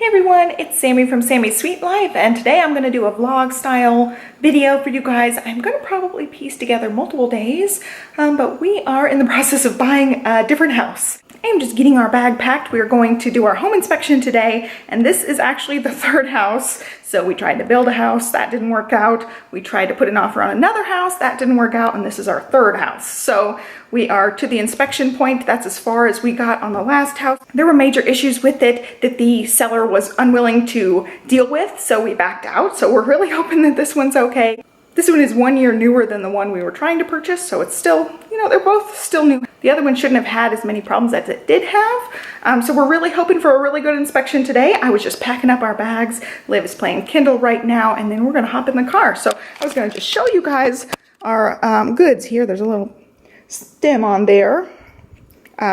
Hey everyone, it's Sammy from Sammy's Sweet Life, and today I'm going to do a vlog style video for you guys. I'm going to probably piece together multiple days, but we are in the process of buying a different house. I'm just getting our bag packed. We are going to do our home inspection today, and this is actually the third house. So we tried to build a house, that didn't work out. We tried to put an offer on another house, that didn't work out, and this is our third house. So we are to the inspection point. That's as far as we got on the last house. There were major issues with it that the seller was unwilling to deal with, so we backed out. So we're really hoping that this one's okay. This one is 1 year newer than the one we were trying to purchase, so it's still, you know, they're both still new. The other one shouldn't have had as many problems as it did have. So we're really hoping for a really good inspection today. I was just packing up our bags. Liv is playing Kindle right now, and then we're gonna hop in the car. So I was gonna just show you guys our goods here. There's a little stem on there.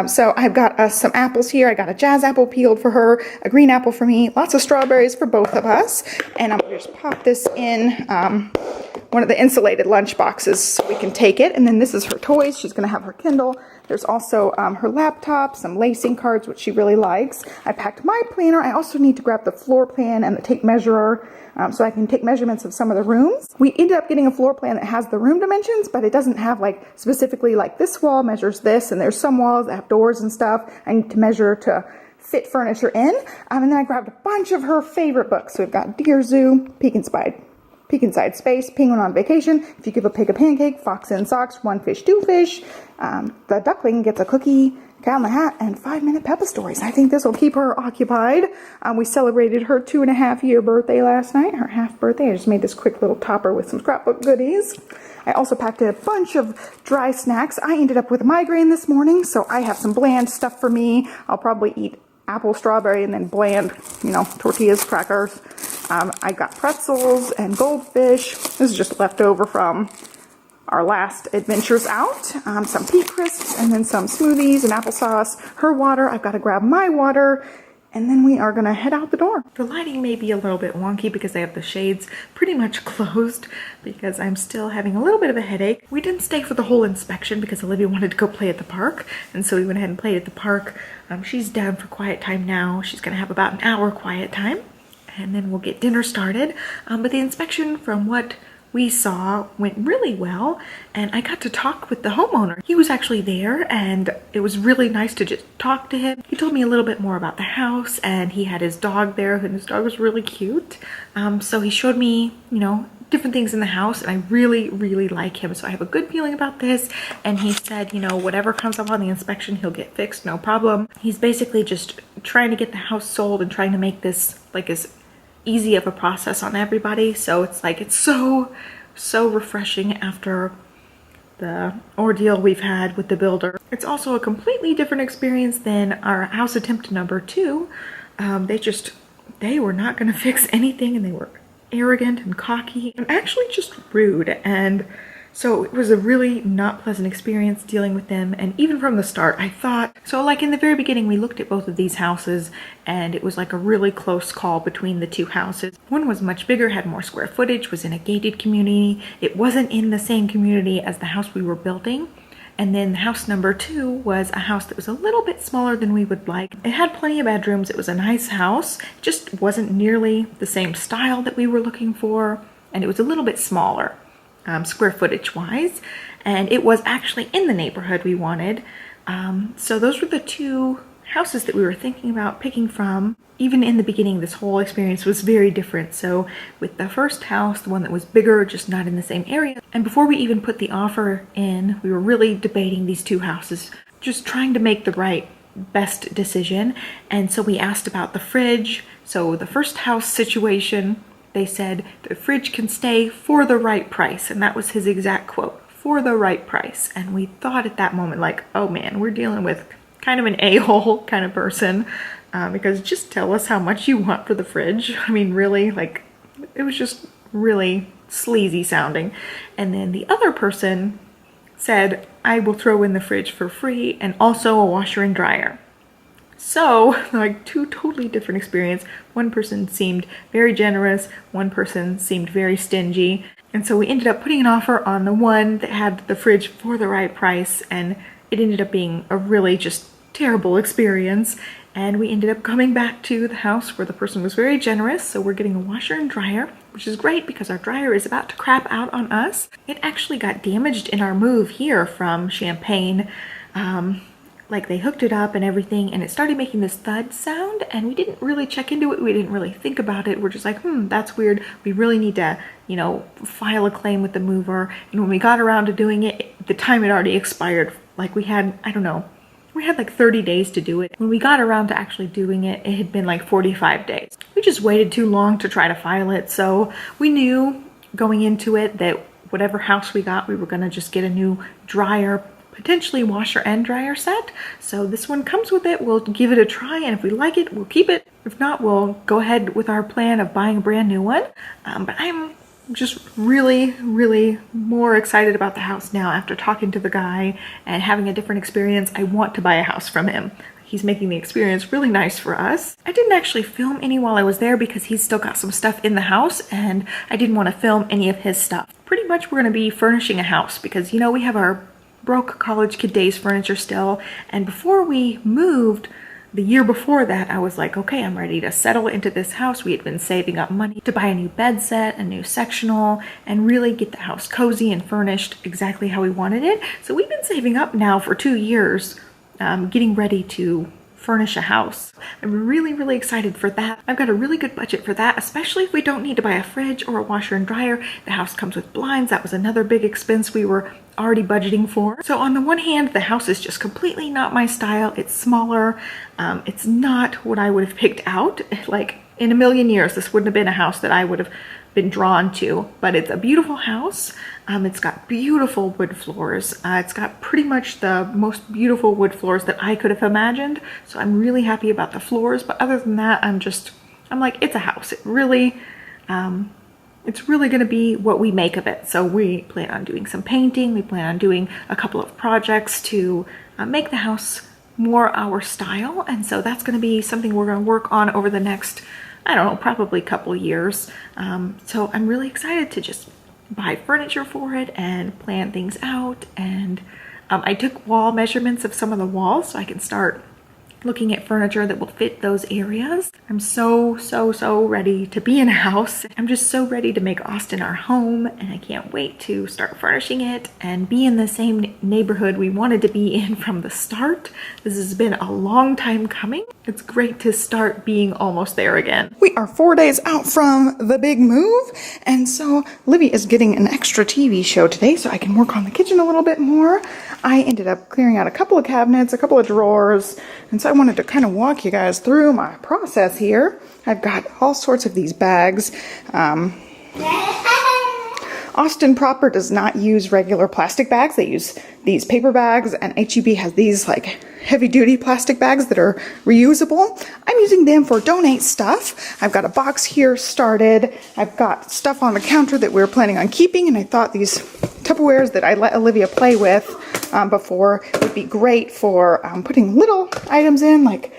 So I've got some apples here. I got a jazz apple peeled for her, a green apple for me, lots of strawberries for both of us. And I'm gonna just pop this in one of the insulated lunch boxes so we can take it. And then this is her toys. She's gonna have her Kindle. There's also her laptop, some lacing cards, which she really likes. I packed my planner. I also need to grab the floor plan and the tape measurer so I can take measurements of some of the rooms. We ended up getting a floor plan that has the room dimensions, but it doesn't have like specifically like this wall measures this, and there's some walls that have doors and stuff I need to measure to fit furniture in. And then I grabbed a bunch of her favorite books. So we've got Deer Zoo, Peek Inside Space, Penguin on Vacation, If You Give a Pig a Pancake, Fox in Socks, One Fish, Two Fish, The Duckling Gets a Cookie, Cat in the Hat, and 5-Minute Peppa Stories. I think this will keep her occupied. We celebrated her 2.5-year birthday last night, her half birthday. I just made this quick little topper with some scrapbook goodies. I also packed a bunch of dry snacks. I ended up with a migraine this morning, so I have some bland stuff for me. I'll probably eat apple, strawberry, and then bland, you know, tortillas, crackers. I got pretzels and goldfish. This is just left over from our last adventures out. Some pea crisps, and then some smoothies and applesauce. Her water, I've got to grab my water, and then we are gonna head out the door. The lighting may be a little bit wonky because I have the shades pretty much closed because I'm still having a little bit of a headache. We didn't stay for the whole inspection because Olivia wanted to go play at the park, and so we went ahead and played at the park. She's down for quiet time now. She's gonna have about an hour quiet time, and then we'll get dinner started. But the inspection, from what we saw, went really well, and I got to talk with the homeowner. He was actually there, and it was really nice to just talk to him. He told me a little bit more about the house, and he had his dog there, and his dog was really cute. So he showed me, you know, different things in the house, and I really, really like him. So I have a good feeling about this. And he said, you know, whatever comes up on the inspection, he'll get fixed, no problem. He's basically just trying to get the house sold and trying to make this like as easy of a process on everybody. So it's like, it's so refreshing after the ordeal we've had with the builder. It's also a completely different experience than our house attempt number 2. They were not going to fix anything, and they were arrogant and cocky and actually just rude. And so it was a really not pleasant experience dealing with them. And even from the start, I thought, so like in the very beginning, we looked at both of these houses, and it was like a really close call between the two houses. One was much bigger, had more square footage, was in a gated community. It wasn't in the same community as the house we were building. And then house number 2 was a house that was a little bit smaller than we would like. It had plenty of bedrooms. It was a nice house. It just wasn't nearly the same style that we were looking for. And it was a little bit smaller, square footage wise. And it was actually in the neighborhood we wanted. So those were the two houses that we were thinking about picking from. Even in the beginning, this whole experience was very different. So with the first house, the one that was bigger, just not in the same area. And before we even put the offer in, we were really debating these two houses, just trying to make the best decision. And so we asked about the fridge. So the first house situation, they said the fridge can stay for the right price. And that was his exact quote, for the right price. And we thought at that moment, like, oh man, we're dealing with kind of an a-hole kind of person. Because just tell us how much you want for the fridge. I mean, really, like, it was just really sleazy sounding. And then the other person said, I will throw in the fridge for free and also a washer and dryer. So, like, two totally different experiences. One person seemed very generous, one person seemed very stingy. And so we ended up putting an offer on the one that had the fridge for the right price, and it ended up being a really just terrible experience. And we ended up coming back to the house where the person was very generous. So we're getting a washer and dryer, which is great because our dryer is about to crap out on us. It actually got damaged in our move here from Champaign. Like they hooked it up and everything, and it started making this thud sound, and we didn't really check into it. We didn't really think about it. We're just like, that's weird. We really need to, you know, file a claim with the mover. And when we got around to doing it, the time had already expired. Like we had, I don't know, we had like 30 days to do it. When we got around to actually doing it, it had been like 45 days. We just waited too long to try to file it. So we knew going into it that whatever house we got, we were gonna just get a new dryer, potentially washer and dryer set. So this one comes with it. We'll give it a try, and if we like it, we'll keep it. If not, we'll go ahead with our plan of buying a brand new one. But I'm just really, really more excited about the house now after talking to the guy and having a different experience. I want to buy a house from him. He's making the experience really nice for us. I didn't actually film any while I was there because he's still got some stuff in the house, and I didn't want to film any of his stuff. Pretty much we're going to be furnishing a house because, you know, we have our broke college kid days furniture still, and before we moved the year before that, I was like, okay, I'm ready to settle into this house. We had been saving up money to buy a new bed set, a new sectional, and really get the house cozy and furnished exactly how we wanted it. So we've been saving up now for 2 years, getting ready to furnish a house. I'm really, really excited for that. I've got a really good budget for that, especially if we don't need to buy a fridge or a washer and dryer. The house comes with blinds. That was another big expense we were already budgeting for. So on the one hand, the house is just completely not my style. It's smaller. It's not what I would have picked out. Like in a million years, this wouldn't have been a house that I would have been drawn to, but it's a beautiful house. It's got beautiful wood floors. It's got pretty much the most beautiful wood floors that I could have imagined. So I'm really happy about the floors, but other than that, I'm like, it's a house. It's really going to be what we make of it. So we plan on doing some painting. We plan on doing a couple of projects to make the house more our style. And so that's going to be something we're going to work on over the next, I don't know, probably couple years. So I'm really excited to just buy furniture for it and plan things out. And I took wall measurements of some of the walls so I can start looking at furniture that will fit those areas. I'm so ready to be in a house. I'm just so ready to make Austin our home, and I can't wait to start furnishing it and be in the same neighborhood we wanted to be in from the start. This has been a long time coming. It's great to start being almost there again. We are 4 days out from the big move, and so Olivia is getting an extra TV show today so I can work on the kitchen a little bit more. I ended up clearing out a couple of cabinets, a couple of drawers, and so I wanted to kind of walk you guys through my process here. I've got all sorts of these bags. Austin proper does not use regular plastic bags. They use these paper bags, and HEB has these like heavy duty plastic bags that are reusable. I'm using them for donate stuff. I've got a box here started. I've got stuff on the counter that we were planning on keeping, and I thought these Tupperwares that I let Olivia play with before would be great for putting little items in, like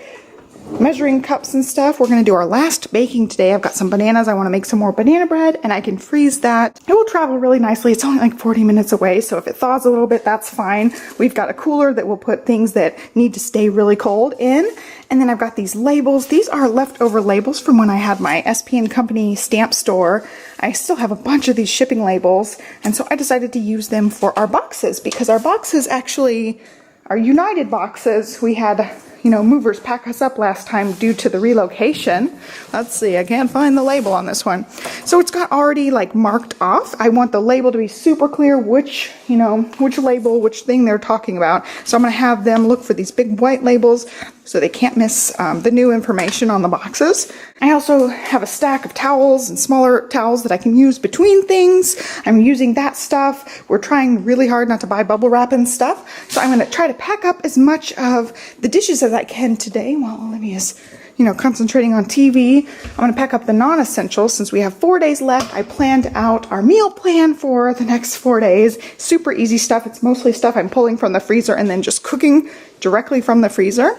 measuring cups and stuff. We're going to do our last baking today. I've got some bananas. I want to make some more banana bread, and I can freeze that. It will travel really nicely. It's only like 40 minutes away, so if it thaws a little bit, that's fine. We've got a cooler that will put things that need to stay really cold in. And then I've got these labels. These are leftover labels from when I had my SP & Company stamp store. I still have a bunch of these shipping labels, and so I decided to use them for our boxes, because our boxes actually are United boxes. We had, you know, movers pack us up last time due to the relocation. Let's see, I can't find the label on this one. So it's got already like marked off. I want the label to be super clear which, you know, which label, which thing they're talking about. So I'm going to have them look for these big white labels so they can't miss the new information on the boxes. I also have a stack of towels and smaller towels that I can use between things. I'm using that stuff. We're trying really hard not to buy bubble wrap and stuff. So I'm going to try to pack up as much of the dishes as I can today while Olivia's, you know, concentrating on TV. I'm going to pack up the non-essentials since we have 4 days left. I planned out our meal plan for the next 4 days. Super easy stuff. It's mostly stuff I'm pulling from the freezer and then just cooking directly from the freezer.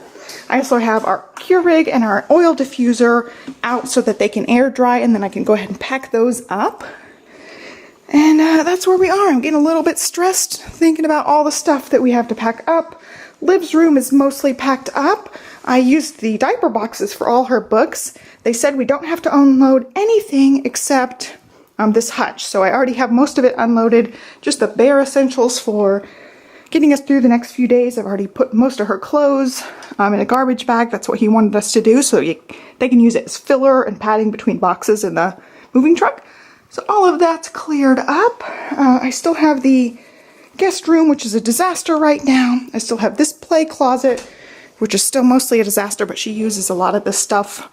I also have our Keurig and our oil diffuser out so that they can air dry, and then I can go ahead and pack those up. And that's where we are. I'm getting a little bit stressed thinking about all the stuff that we have to pack up. Liv's room is mostly packed up. I used the diaper boxes for all her books. They said we don't have to unload anything except this hutch. So I already have most of it unloaded, just the bare essentials for getting us through the next few days. I've already put most of her clothes in a garbage bag. That's what he wanted us to do, so they can use it as filler and padding between boxes in the moving truck. So all of that's cleared up. I still have the guest room, which is a disaster right now. I still have this play closet, which is still mostly a disaster, but she uses a lot of this stuff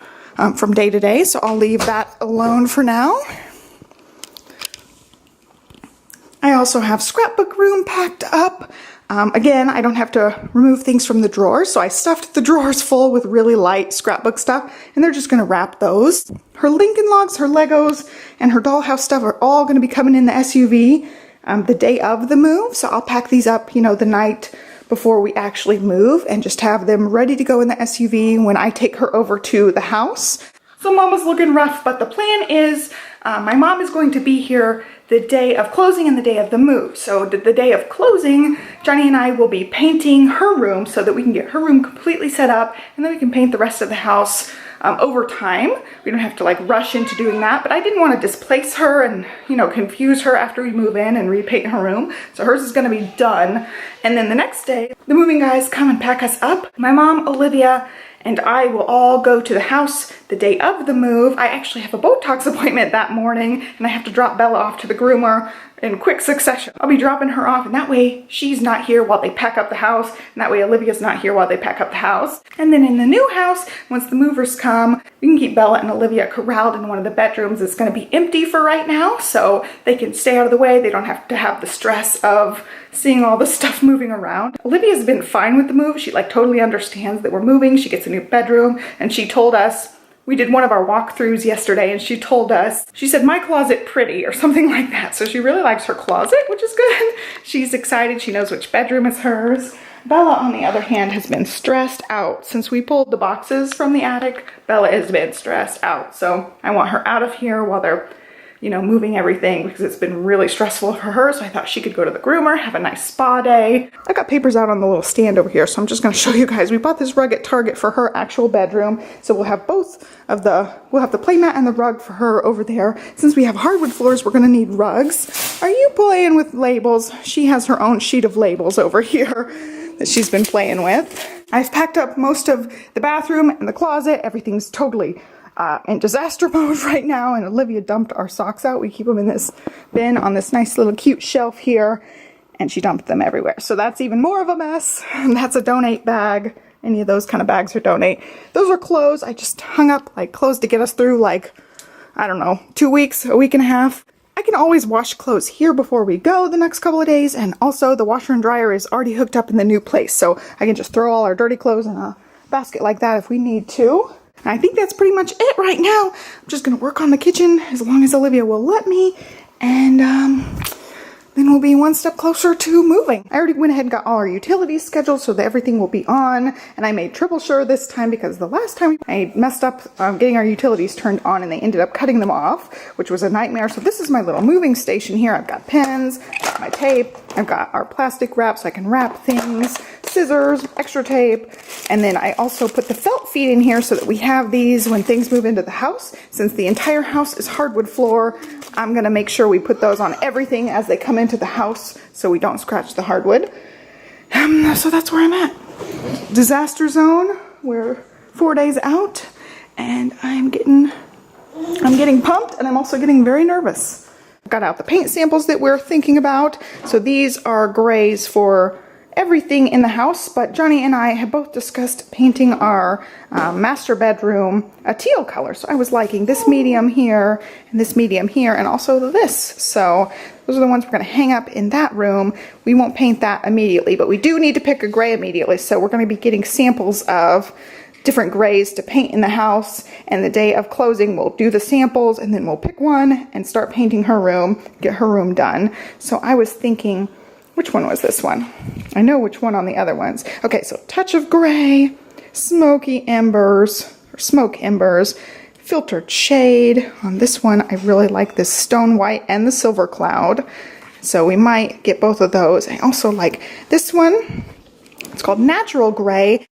from day to day, so I'll leave that alone for now. I also have scrapbook room packed up. Again, I don't have to remove things from the drawers, so I stuffed the drawers full with really light scrapbook stuff, and they're just going to wrap those. Her Lincoln Logs, her Legos, and her dollhouse stuff are all going to be coming in the SUV the day of the move, so I'll pack these up, you know, the night before we actually move and just have them ready to go in the SUV when I take her over to the house. So Mama's looking rough, but the plan is my mom is going to be here the day of closing and the day of the move. So the day of closing, Johnny and I will be painting her room so that we can get her room completely set up, and then we can paint the rest of the house over time. We don't have to like rush into doing that, but I didn't want to displace her and, you know, confuse her after we move in and repaint her room. So hers is going to be done. And then the next day, the moving guys come and pack us up. My mom, Olivia, and I will all go to the house the day of the move. I actually have a Botox appointment that morning, and I have to drop Bella off to the groomer in quick succession. I'll be dropping her off, and that way she's not here while they pack up the house, and that way Olivia's not here while they pack up the house. And then in the new house, once the movers come, we can keep Bella and Olivia corralled in one of the bedrooms. It's gonna be empty for right now, so they can stay out of the way. They don't have to have the stress of seeing all the stuff moving around. Olivia's been fine with the move. She like totally understands that we're moving. She gets a new bedroom, and she told us, we did one of our walkthroughs yesterday, and she told us, she said, my closet pretty, or something like that. So she really likes her closet, which is good. She's excited. She knows which bedroom is hers. Bella, on the other hand, has been stressed out. Since we pulled the boxes from the attic, Bella has been stressed out. So I want her out of here while they're, you know, moving everything, because it's been really stressful for her. So I thought she could go to the groomer, have a nice spa day. I got papers out on the little stand over here, so I'm just gonna show you guys. We bought this rug at Target for her actual bedroom. So we'll have both of we'll have the playmat and the rug for her over there. Since we have hardwood floors, we're gonna need rugs. Are you playing with labels? She has her own sheet of labels over here that she's been playing with. I've packed up most of the bathroom and the closet. Everything's totally in disaster mode right now, and Olivia dumped our socks out. We keep them in this bin on this nice little cute shelf here, and she dumped them everywhere. So that's even more of a mess. And that's a donate bag. Any of those kind of bags are donate. Those are clothes. I just hung up like clothes to get us through like, I don't know, 2 weeks, a week and a half. I can always wash clothes here before we go the next couple of days, and also the washer and dryer is already hooked up in the new place, so I can just throw all our dirty clothes in a basket like that if we need to. I think that's pretty much it right now. I'm just gonna work on the kitchen as long as Olivia will let me, and then we'll be one step closer to moving. I already went ahead and got all our utilities scheduled so that everything will be on, and I made triple sure this time because the last time I messed up getting our utilities turned on and they ended up cutting them off, which was a nightmare. So this is my little moving station here. I've got pins, I've got my tape, I've got our plastic wrap so I can wrap things, scissors, extra tape, and then I also put the felt feet in here so that we have these when things move into the house. Since the entire house is hardwood floor, I'm gonna make sure we put those on everything as they come into the house so we don't scratch the hardwood. So that's where I'm at. Disaster zone. We're 4 days out, and I'm getting pumped, and I'm also getting very nervous. Got out the paint samples that we're thinking about. So these are grays for everything in the house, but Johnny and I have both discussed painting our master bedroom a teal color. So I was liking this medium here and this medium here, and also this. So those are the ones we're going to hang up in that room. We won't paint that immediately, but we do need to pick a gray immediately. So we're going to be getting samples of different grays to paint in the house, and the day of closing we'll do the samples, and then we'll pick one and start painting her room, get her room done. So I was thinking, which one was this one? I know which one on the other ones. Okay, so touch of gray, smoky embers, or smoke embers, filtered shade. On this one, I really like this stone white and the silver cloud. So we might get both of those. I also like this one. It's called called Natural Gray.